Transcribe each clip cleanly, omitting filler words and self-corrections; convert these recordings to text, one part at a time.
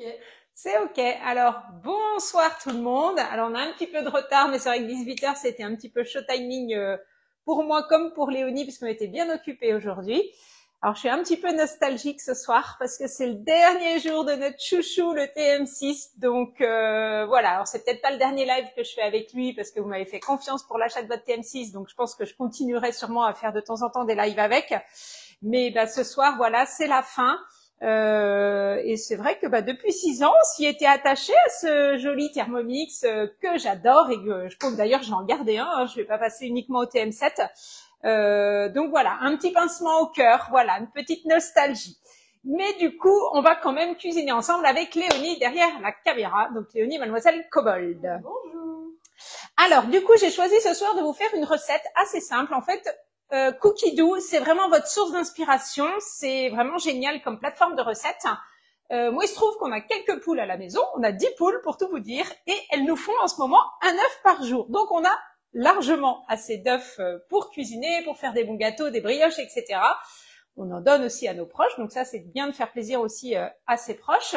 Ok. C'est ok. Alors, bonsoir tout le monde. Alors, on a un petit peu de retard, mais c'est vrai que 18 h c'était un petit peu chaud timing pour moi comme pour Léonie, puisqu'on était bien occupés aujourd'hui. Alors, je suis un petit peu nostalgique ce soir parce que c'est le dernier jour de notre chouchou, le TM6. Donc, voilà. Alors, c'est peut-être pas le dernier live que je fais avec lui parce que vous m'avez fait confiance pour l'achat de votre TM6. Donc, je pense que je continuerai sûrement à faire de temps en temps des lives avec. Mais bah, ce soir, voilà, c'est la fin. Et c'est vrai que bah, depuis 6 ans, on s'y était attaché à ce joli Thermomix que j'adore et que je trouve d'ailleurs j'en gardais un. Hein, je vais pas passer uniquement au TM7. Donc voilà, un petit pincement au cœur, voilà, une petite nostalgie. Mais du coup, on va quand même cuisiner ensemble avec Léonie derrière la caméra. Donc Léonie, mademoiselle Kobold. Bonjour. Alors du coup, j'ai choisi ce soir de vous faire une recette assez simple. En fait, Cookie Dough, c'est vraiment votre source d'inspiration. C'est vraiment génial comme plateforme de recettes. Moi, il se trouve qu'on a quelques poules à la maison. On a 10 poules pour tout vous dire. Et elles nous font en ce moment un œuf par jour. Donc, on a largement assez d'œufs pour cuisiner, pour faire des bons gâteaux, des brioches, etc. On en donne aussi à nos proches. Donc ça, c'est bien de faire plaisir aussi à ses proches.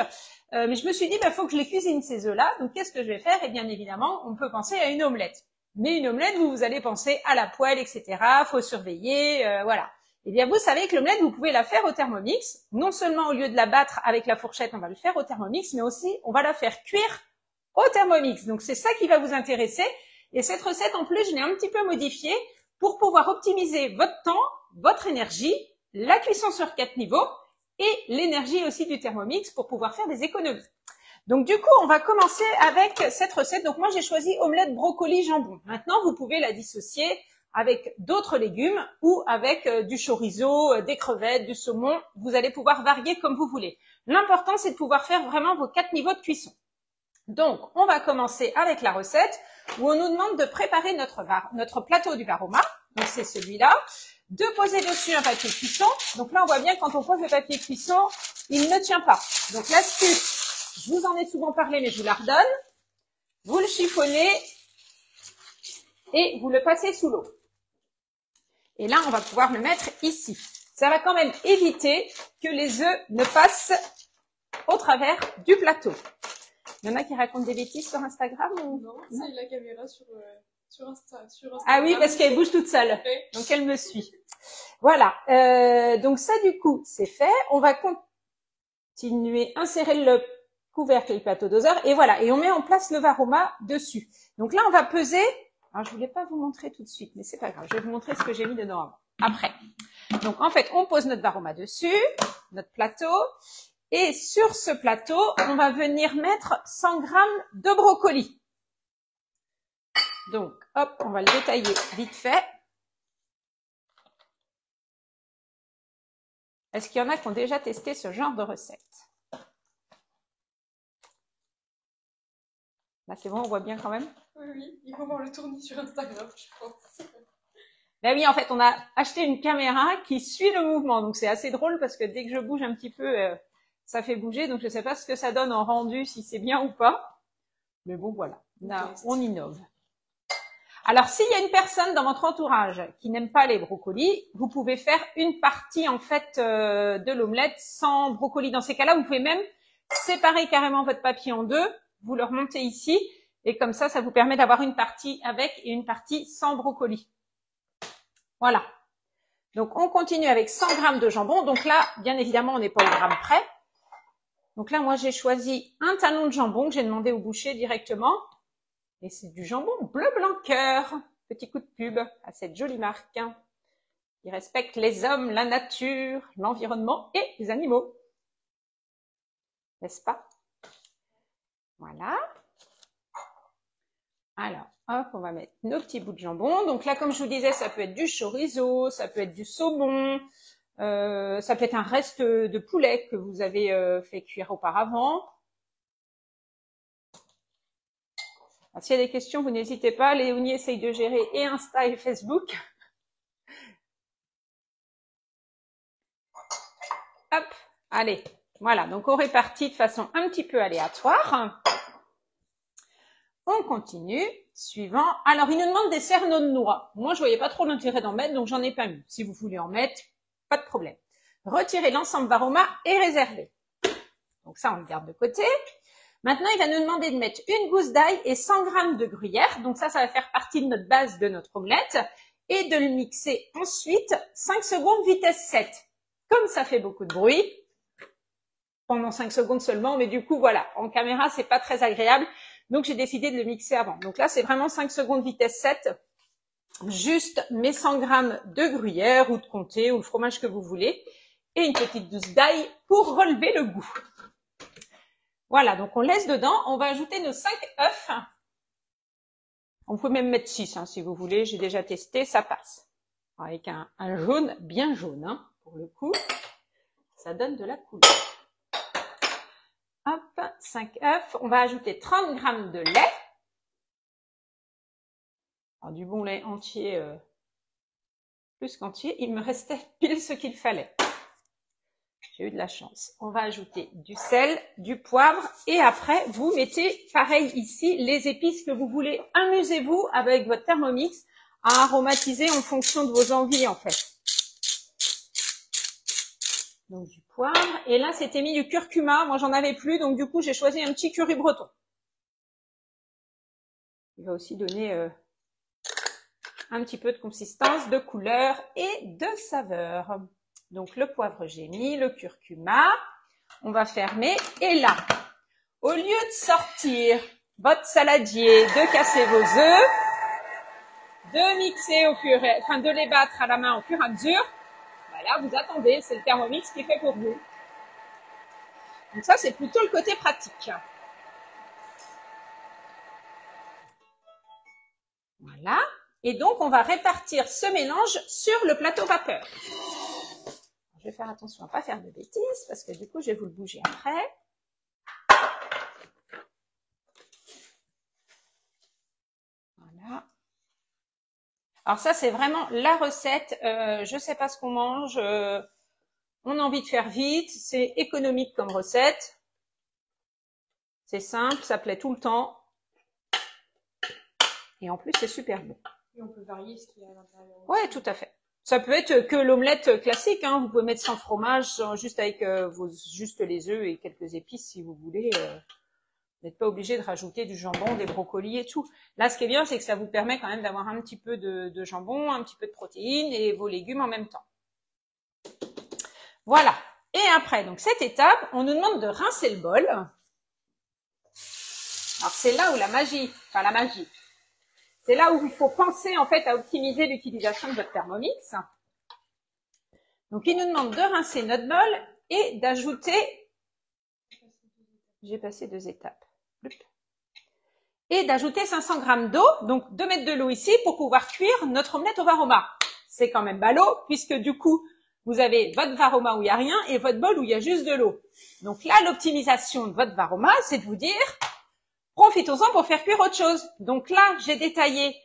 Mais je me suis dit, bah, faut que je les cuisine ces œufs-là. Donc, qu'est-ce que je vais faire? Et bien évidemment, on peut penser à une omelette. Mais une omelette, vous allez penser à la poêle, etc. Faut surveiller, voilà. Eh bien, vous savez que l'omelette, vous pouvez la faire au Thermomix. Non seulement au lieu de la battre avec la fourchette, on va le faire au Thermomix, mais aussi on va la faire cuire au Thermomix. Donc, c'est ça qui va vous intéresser. Et cette recette, en plus, je l'ai un petit peu modifiée pour pouvoir optimiser votre temps, votre énergie, la cuisson sur 4 niveaux et l'énergie aussi du Thermomix pour pouvoir faire des économies. Donc du coup, on va commencer avec cette recette. Donc moi, j'ai choisi omelette brocoli jambon. Maintenant, vous pouvez la dissocier avec d'autres légumes ou avec du chorizo, des crevettes, du saumon. Vous allez pouvoir varier comme vous voulez. L'important, c'est de pouvoir faire vraiment vos 4 niveaux de cuisson. Donc, on va commencer avec la recette où on nous demande de préparer notre plateau du Varoma. Donc, c'est celui-là. De poser dessus un papier cuisson. Donc là, on voit bien quand on pose le papier cuisson, il ne tient pas. Donc l'astuce, je vous en ai souvent parlé, mais je vous la redonne. Vous le chiffonnez et vous le passez sous l'eau. Et là, on va pouvoir le mettre ici. Ça va quand même éviter que les œufs ne passent au travers du plateau. Il y en a qui racontent des bêtises sur Instagram ou... Non, c'est la caméra sur Instagram. Ah oui, parce qu'elle bouge toute seule. Ouais. Donc, elle me suit. Voilà. Donc, ça, du coup, c'est fait. On va continuer, insérer le couvercle et le plateau doseur. Et voilà. Et on met en place le Varoma dessus. Donc là, on va peser. Alors, je voulais pas vous montrer tout de suite, mais c'est pas grave. Je vais vous montrer ce que j'ai mis dedans avant. Après. Donc, en fait, on pose notre Varoma dessus, notre plateau. Et sur ce plateau, on va venir mettre 100 grammes de brocoli. Donc, hop, on va le détailler vite fait. Est-ce qu'il y en a qui ont déjà testé ce genre de recette? Là, c'est bon, on voit bien quand même? Oui, oui, il faut voir le tournis sur Instagram, je pense. Ben oui, en fait, on a acheté une caméra qui suit le mouvement. Donc, c'est assez drôle parce que dès que je bouge un petit peu, ça fait bouger. Donc, je ne sais pas ce que ça donne en rendu, si c'est bien ou pas. Mais bon, voilà. Là, on innove. Alors, s'il y a une personne dans votre entourage qui n'aime pas les brocolis, vous pouvez faire une partie, en fait, de l'omelette sans brocoli. Dans ces cas-là, vous pouvez même séparer carrément votre papier en deux. Vous le remontez ici. Et comme ça vous permet d'avoir une partie avec et une partie sans brocoli. Voilà. Donc, on continue avec 100 grammes de jambon. Donc là, bien évidemment, on n'est pas au gramme près. Donc là, moi, j'ai choisi un talon de jambon que j'ai demandé au boucher directement. Et c'est du jambon bleu blanc cœur. Petit coup de pub à cette jolie marque qui respecte les hommes, la nature, l'environnement et les animaux. N'est-ce pas? Voilà. Alors, hop, on va mettre nos petits bouts de jambon. Donc là, comme je vous disais, ça peut être du chorizo, ça peut être du saumon, ça peut être un reste de poulet que vous avez fait cuire auparavant. S'il y a des questions, vous n'hésitez pas. Léonie essaye de gérer et Insta et Facebook. Hop, allez. Voilà, donc on répartit de façon un petit peu aléatoire. On continue. Suivant. Alors, il nous demande des cerneaux de noix. Moi, je voyais pas trop l'intérêt d'en mettre, donc j'en ai pas mis. Si vous voulez en mettre, pas de problème. Retirez l'ensemble Varoma et réservez. Donc ça, on le garde de côté. Maintenant, il va nous demander de mettre une gousse d'ail et 100 g de gruyère. Donc ça va faire partie de notre base de notre omelette. Et de le mixer ensuite 5 secondes vitesse 7. Comme ça fait beaucoup de bruit, pendant 5 secondes seulement, mais du coup, voilà, en caméra, c'est pas très agréable. Donc, j'ai décidé de le mixer avant. Donc là, c'est vraiment 5 secondes vitesse 7. Juste mes 100 g de gruyère ou de comté ou le fromage que vous voulez. Et une petite gousse d'ail pour relever le goût. Voilà, donc on laisse dedans. On va ajouter nos 5 œufs. On peut même mettre 6 si vous voulez. J'ai déjà testé, ça passe. Avec un jaune, bien jaune, hein, pour le coup. Ça donne de la couleur. Hop, 5 œufs. On va ajouter 30 g de lait. Alors, du bon lait entier, plus qu'entier. Il me restait pile ce qu'il fallait. J'ai eu de la chance. On va ajouter du sel, du poivre et après, vous mettez, pareil ici, les épices que vous voulez. Amusez-vous avec votre Thermomix à aromatiser en fonction de vos envies, en fait. Donc, du poivre. Et là, c'était mis du curcuma. Moi, j'en avais plus. Donc, du coup, j'ai choisi un petit curry breton. Il va aussi donner un petit peu de consistance, de couleur et de saveur. Donc, le poivre, j'ai mis, le curcuma. On va fermer. Et là, au lieu de sortir votre saladier, de casser vos œufs, de mixer au fur et, enfin, de les battre à la main au fur et à mesure, voilà, vous attendez. C'est le Thermomix qui fait pour vous. Donc ça, c'est plutôt le côté pratique. Voilà. Et donc, on va répartir ce mélange sur le plateau vapeur. Je vais faire attention à ne pas faire de bêtises parce que du coup, je vais vous le bouger après. Voilà. Alors ça, c'est vraiment la recette. Je ne sais pas ce qu'on mange. On a envie de faire vite. C'est économique comme recette. C'est simple, ça plaît tout le temps. Et en plus, c'est super bon. Et on peut varier ce qu'il y a à l'intérieur. Ouais, tout à fait. Ça peut être que l'omelette classique, hein. Vous pouvez mettre sans fromage, juste avec juste les œufs et quelques épices si vous voulez. Vous n'êtes pas obligé de rajouter du jambon, des brocolis et tout. Là, ce qui est bien, c'est que ça vous permet quand même d'avoir un petit peu de jambon, un petit peu de protéines et vos légumes en même temps. Voilà. Et après, donc cette étape, on nous demande de rincer le bol. Alors, c'est là où la magie, c'est là où il faut penser en fait à optimiser l'utilisation de votre Thermomix. Donc, il nous demande de rincer notre bol et d'ajouter, j'ai passé 2 étapes, et d'ajouter 500 g d'eau, donc de mettre de l'eau ici pour pouvoir cuire notre omelette au varoma. C'est quand même ballot puisque du coup, vous avez votre varoma où il n'y a rien et votre bol où il y a juste de l'eau. Donc là, l'optimisation de votre varoma, c'est de vous dire, profitons-en pour faire cuire autre chose. Donc là, j'ai détaillé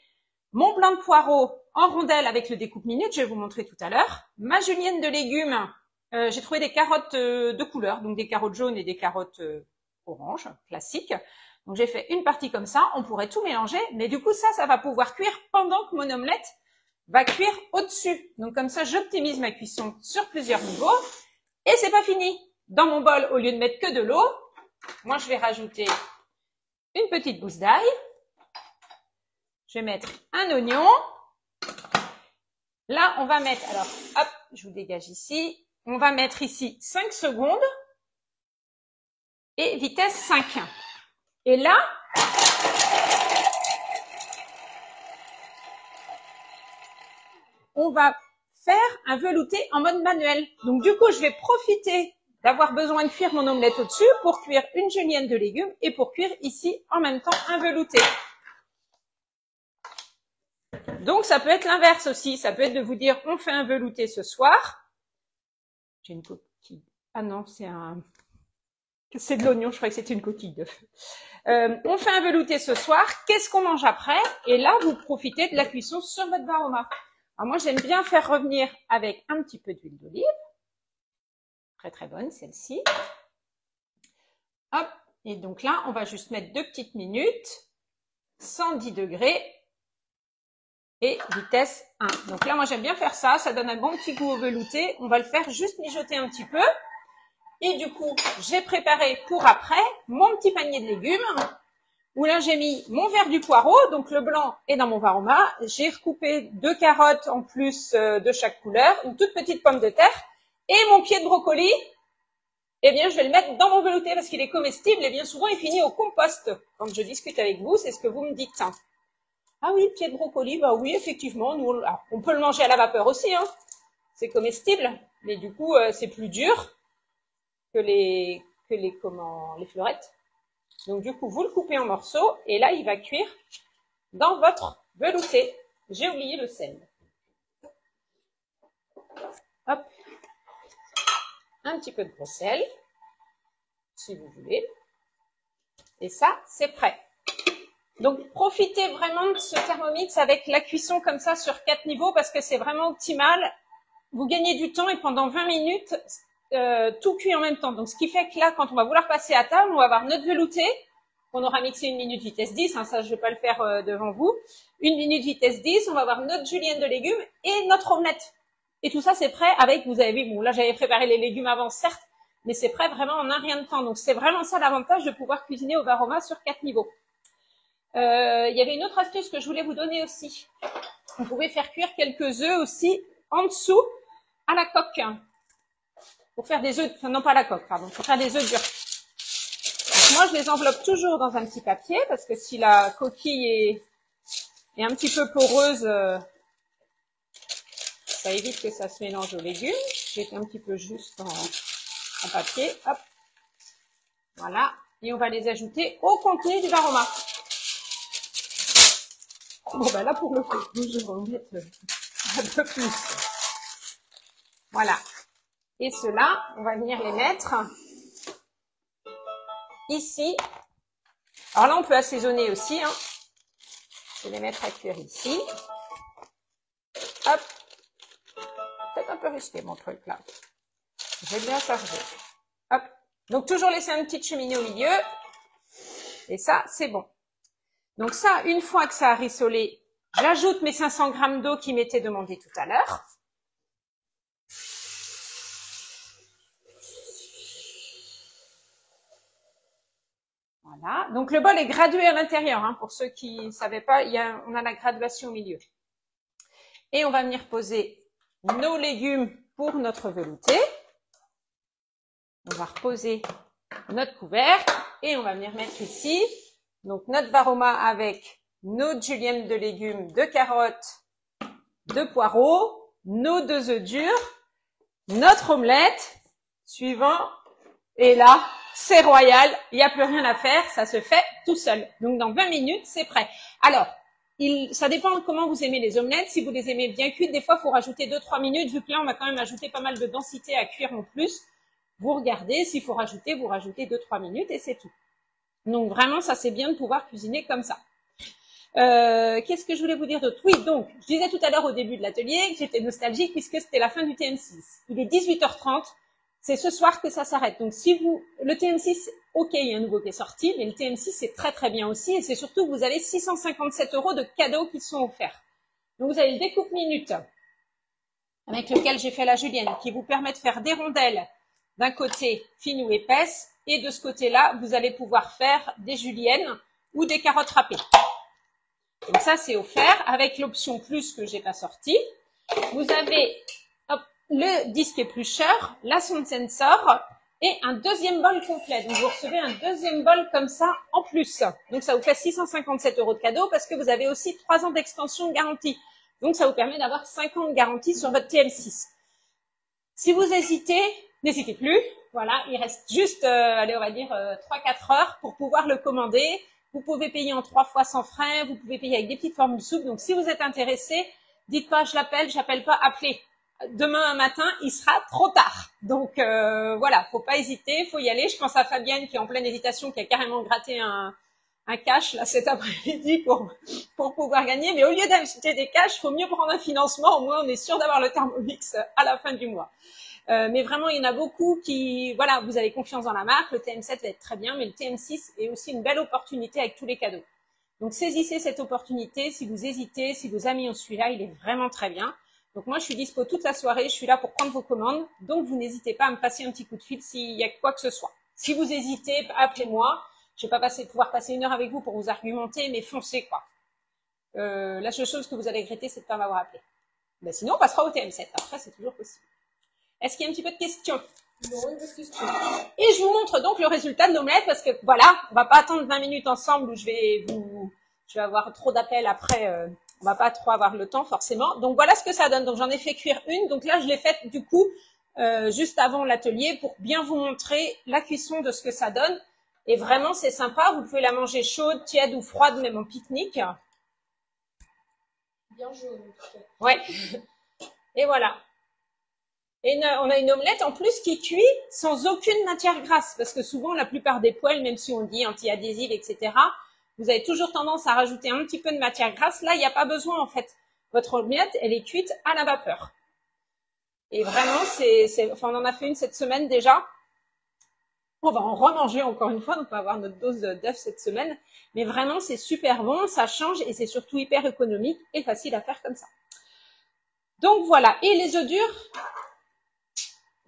mon blanc de poireau en rondelles avec le découpe minute, je vais vous montrer tout à l'heure. Ma julienne de légumes, j'ai trouvé des carottes de couleur, donc des carottes jaunes et des carottes orange, classiques. Donc j'ai fait une partie comme ça, on pourrait tout mélanger, mais du coup ça va pouvoir cuire pendant que mon omelette va cuire au-dessus. Donc comme ça, j'optimise ma cuisson sur plusieurs niveaux. Et c'est pas fini. Dans mon bol, au lieu de mettre que de l'eau, moi je vais rajouter une petite gousse d'ail. Je vais mettre un oignon. Là, on va mettre, alors, hop, je vous dégage ici. On va mettre ici 5 secondes et vitesse 5. Et là, on va faire un velouté en mode manuel. Donc, du coup, je vais profiter d'avoir besoin de cuire mon omelette au-dessus pour cuire une julienne de légumes et pour cuire ici en même temps un velouté. Donc, ça peut être l'inverse aussi. Ça peut être de vous dire, on fait un velouté ce soir. J'ai une coquille. Ah non, c'est de l'oignon. Je croyais que c'était une coquille d'œuf. On fait un velouté ce soir. Qu'est-ce qu'on mange après? Et là, vous profitez de la cuisson sur votre varoma. Alors, moi, j'aime bien faire revenir avec un petit peu d'huile d'olive. Très, très bonne, celle-ci. Hop. Et donc là, on va juste mettre 2 petites minutes. 110 degrés. Et vitesse 1. Donc là, moi, j'aime bien faire ça. Ça donne un bon petit goût au velouté. On va le faire juste mijoter un petit peu. Et du coup, j'ai préparé pour après mon petit panier de légumes, où là j'ai mis mon verre du poireau, donc le blanc est dans mon Varoma. J'ai recoupé 2 carottes en plus de chaque couleur, une toute petite pomme de terre, et mon pied de brocoli, eh bien je vais le mettre dans mon velouté parce qu'il est comestible et bien souvent il finit au compost. Quand je discute avec vous, c'est ce que vous me dites. Ah oui, pied de brocoli, bah oui, effectivement, nous, alors, on peut le manger à la vapeur aussi, hein. C'est comestible, mais du coup c'est plus dur que les fleurettes. Donc du coup, vous le coupez en morceaux et là, il va cuire dans votre velouté. J'ai oublié le sel. Hop. Un petit peu de gros sel, si vous voulez. Et ça, c'est prêt. Donc, profitez vraiment de ce Thermomix avec la cuisson comme ça sur 4 niveaux parce que c'est vraiment optimal. Vous gagnez du temps et pendant 20 minutes, tout cuit en même temps. Donc, ce qui fait que là, quand on va vouloir passer à table, on va avoir notre velouté. On aura mixé 1 minute vitesse 10, hein, ça je ne vais pas le faire devant vous. 1 minute vitesse 10, on va avoir notre julienne de légumes et notre omelette. Et tout ça, c'est prêt avec, vous avez vu, bon là j'avais préparé les légumes avant, certes, mais c'est prêt vraiment en un rien de temps. Donc c'est vraiment ça l'avantage de pouvoir cuisiner au Varoma sur 4 niveaux. Il y avait une autre astuce que je voulais vous donner aussi. Vous pouvez faire cuire quelques œufs aussi en dessous à la coque. Pour faire des œufs, enfin non pas à la coque, pardon, pour faire des œufs durs. Donc, moi je les enveloppe toujours dans un petit papier parce que si la coquille est un petit peu poreuse, ça évite que ça se mélange aux légumes. J'ai fait un petit peu juste en papier. Hop. Voilà. Et on va les ajouter au contenu du Varoma. Bon, ben là, pour le coup, je vais en mettre un peu plus. Voilà. Et ceux-là, on va venir les mettre ici. Alors là, on peut assaisonner aussi. Hein. Je vais les mettre à cuire ici. Hop. Peut-être un peu risqué, mon truc, là. J'ai bien chargé. Hop. Donc, toujours laisser une petite cheminée au milieu. Et ça, c'est bon. Donc ça, une fois que ça a rissolé, j'ajoute mes 500 g d'eau qui m'étaient demandées tout à l'heure. Voilà. Donc le bol est gradué à l'intérieur. Hein, pour ceux qui ne savaient pas, on a la graduation au milieu. Et on va venir poser nos légumes pour notre velouté. On va reposer notre couvercle et on va venir mettre ici donc notre Varoma avec notre julienne de légumes, de carottes, de poireaux, nos 2 œufs durs, notre omelette, suivant, et là, c'est royal, il n'y a plus rien à faire, ça se fait tout seul. Donc dans 20 minutes, c'est prêt. Alors, ça dépend de comment vous aimez les omelettes. Si vous les aimez bien cuites, des fois, il faut rajouter 2-3 minutes, vu que là, on va quand même ajouter pas mal de densité à cuire en plus. Vous regardez, s'il faut rajouter, vous rajoutez 2-3 minutes et c'est tout. Donc vraiment, ça c'est bien de pouvoir cuisiner comme ça. Qu'est-ce que je voulais vous dire d'autre? Oui, donc, je disais tout à l'heure au début de l'atelier que j'étais nostalgique puisque c'était la fin du TM6. Il est 18h30, c'est ce soir que ça s'arrête. Donc si le TM6, ok, il y a un nouveau qui est sorti, mais le TM6 c'est très très bien aussi et c'est surtout que vous avez 657 € de cadeaux qui sont offerts. Donc vous avez le découpe minute avec lequel j'ai fait la julienne qui vous permet de faire des rondelles d'un côté fines ou épaisses et de ce côté-là, vous allez pouvoir faire des juliennes ou des carottes râpées. Donc ça, c'est offert avec l'option plus que j'ai pas sorti. Vous avez hop, le disque éplucheur, la sonde sensor et un deuxième bol complet. Donc vous recevez un deuxième bol comme ça en plus. Donc ça vous fait 657 € de cadeau parce que vous avez aussi 3 ans d'extension de garantie. Donc ça vous permet d'avoir 5 ans de garantie sur votre TM6. Si vous hésitez, n'hésitez plus. Voilà, il reste juste, allez, on va dire 3-4 heures pour pouvoir le commander. Vous pouvez payer en 3 fois sans frais. Vous pouvez payer avec des petites formules souples. Donc, si vous êtes intéressé, dites pas je l'appelle, j'appelle pas, appelez. Demain matin, il sera trop tard. Donc, voilà, faut pas hésiter, faut y aller. Je pense à Fabienne qui est en pleine hésitation, qui a carrément gratté un cash là cet après-midi pour pouvoir gagner. Mais au lieu d'acheter des cash, il faut mieux prendre un financement. Au moins, on est sûr d'avoir le Thermomix à la fin du mois. Mais vraiment, il y en a beaucoup qui, voilà, vous avez confiance dans la marque. Le TM7 va être très bien, mais le TM6 est aussi une belle opportunité avec tous les cadeaux. Donc, saisissez cette opportunité. Si vous hésitez, si vos amis ont celui-là, il est vraiment très bien. Donc, Donc moi, je suis dispo toute la soirée, je suis là pour prendre vos commandes. Donc, vous n'hésitez pas à me passer un petit coup de fil s'il y a quoi que ce soit. Si vous hésitez, appelez-moi. Je vais pas pouvoir passer 1 heure avec vous pour vous argumenter, mais foncez, quoi. La seule chose que vous allez regretter, c'est de ne pas m'avoir appelé. Ben, sinon, on passera au TM7. Après, c'est toujours possible. Est-ce qu'il y a un petit peu de questions? Non, il reste question. Et je vous montre donc le résultat de l'omelette parce que voilà, on va pas attendre 20 minutes ensemble où je vais avoir trop d'appels après. On va pas trop avoir le temps forcément. Donc voilà ce que ça donne. Donc j'en ai fait cuire une. Donc là, je l'ai faite du coup juste avant l'atelier pour bien vous montrer la cuisson de ce que ça donne. Et vraiment, c'est sympa. Vous pouvez la manger chaude, tiède ou froide, même en pique-nique. Bien jaune, en tout cas. Ouais. Et voilà. Et on a une omelette en plus qui cuit sans aucune matière grasse. Parce que souvent, la plupart des poêles, même si on dit anti-adhésive, etc., vous avez toujours tendance à rajouter un petit peu de matière grasse. Là, il n'y a pas besoin, en fait. Votre omelette, elle est cuite à la vapeur. Et vraiment, enfin, on en a fait une cette semaine déjà. On va en remanger encore une fois, donc on va avoir notre dose d'œuf cette semaine. Mais vraiment, c'est super bon, ça change et c'est surtout hyper économique et facile à faire comme ça. Donc voilà. Et les œufs durs,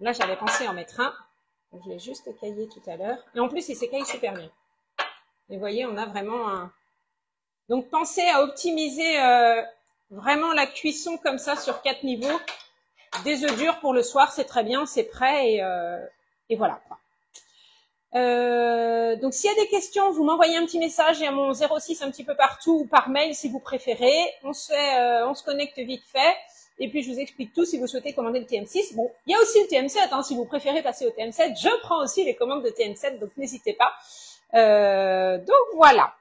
là, j'avais pensé en mettre un. Je l'ai juste écaillé tout à l'heure. Et en plus, il s'écaille super bien. Et vous voyez, on a vraiment un... Donc, pensez à optimiser vraiment la cuisson comme ça sur 4 niveaux. Des œufs durs pour le soir, c'est très bien, c'est prêt et voilà. Donc, s'il y a des questions, vous m'envoyez un petit message. Il y a mon 06 un petit peu partout ou par mail si vous préférez. On se connecte vite fait. Et puis, je vous explique tout si vous souhaitez commander le TM6. Bon, il y a aussi le TM7. Hein, si vous préférez passer au TM7, je prends aussi les commandes de TM7, donc n'hésitez pas. Donc, voilà.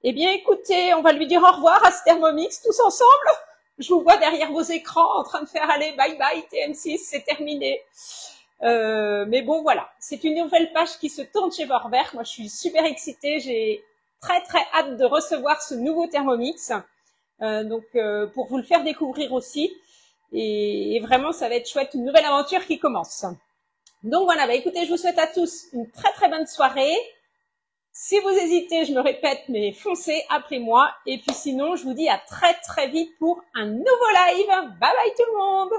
Eh bien, écoutez, on va lui dire au revoir à ce Thermomix tous ensemble. Je vous vois derrière vos écrans en train de faire aller bye bye TM6, c'est terminé. Mais bon, voilà. C'est une nouvelle page qui se tourne chez Vorwerk. Moi, je suis super excitée. J'ai très, très hâte de recevoir ce nouveau Thermomix. Pour vous le faire découvrir aussi. Et vraiment, ça va être chouette, une nouvelle aventure qui commence. Donc voilà, bah écoutez, je vous souhaite à tous une très très bonne soirée. Si vous hésitez, je me répète, mais foncez, appelez-moi. Et puis sinon, je vous dis à très très vite pour un nouveau live. Bye bye tout le monde!